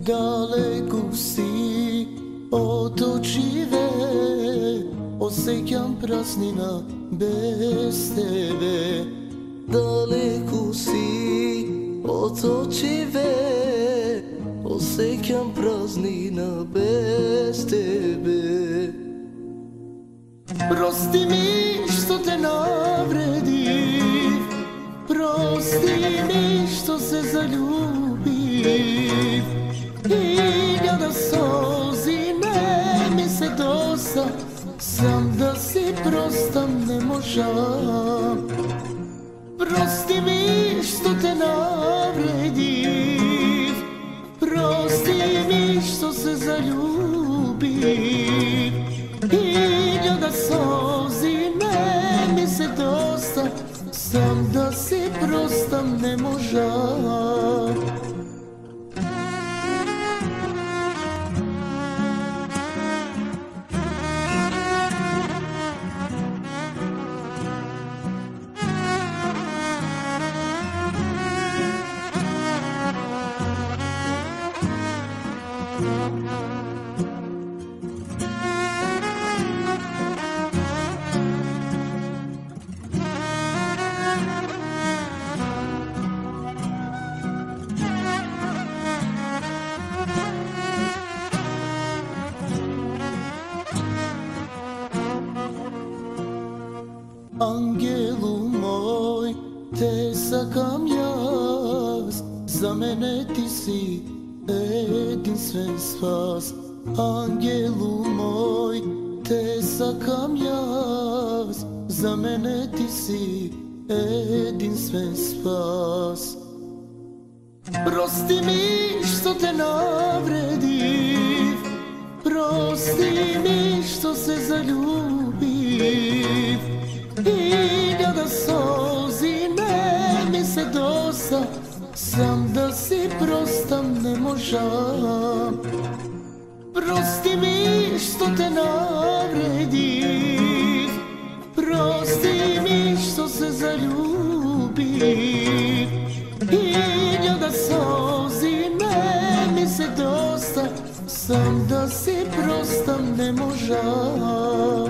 Daleko si otočive, osjećam praznina bez tebe. Daleko si otočive, osjećam praznina bez tebe. Prosti mi što te navredim, prosti mi što se zaljubim. Hiljada sozi ne mi se dosta, sam da si prosta ne možam. Prosti mi što te navredim, prosti mi što se zaljubim. Hiljada sozi ne mi se dosta, sam da si prosta ne možam. Angelu moj, te sakam jaz, za mene ti si jedinstven spas. Angelu moj, te sakam jaz, za mene ti si jedinstven spas. Prosti mi što te navredim, prosti mi što se zaljubim. Hiljada sozi ne mi se dosta, sam da si prosta ne možam. Prosti mi što te navredim, prosti mi što se zaljubim. Hiljada sozi ne mi se dosta, sam da si prosta ne možam.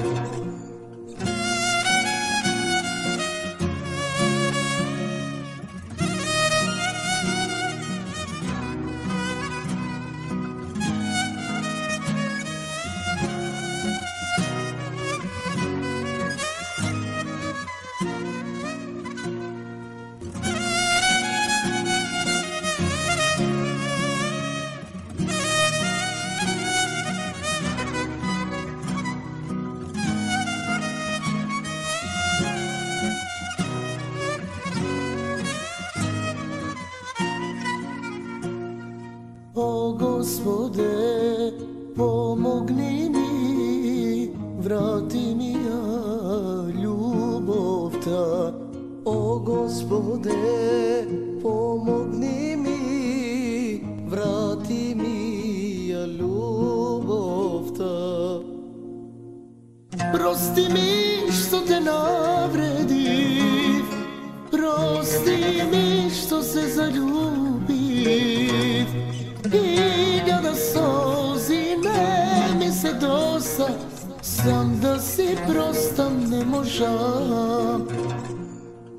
O Gospode, pomogni mi, vrati mi ja ljubov ta. O Gospode, pomogni mi, vrati mi ja ljubov ta. Prosti mi što te navredim, prosti mi što se zaljubim. Hiljada sozi ne mi se dosta, sam da si prosta ne možam.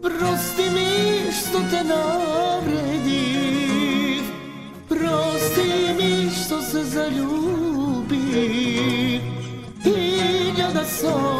Prosti mi što te navredim, prosti mi što se zaljubim. Hiljada sozi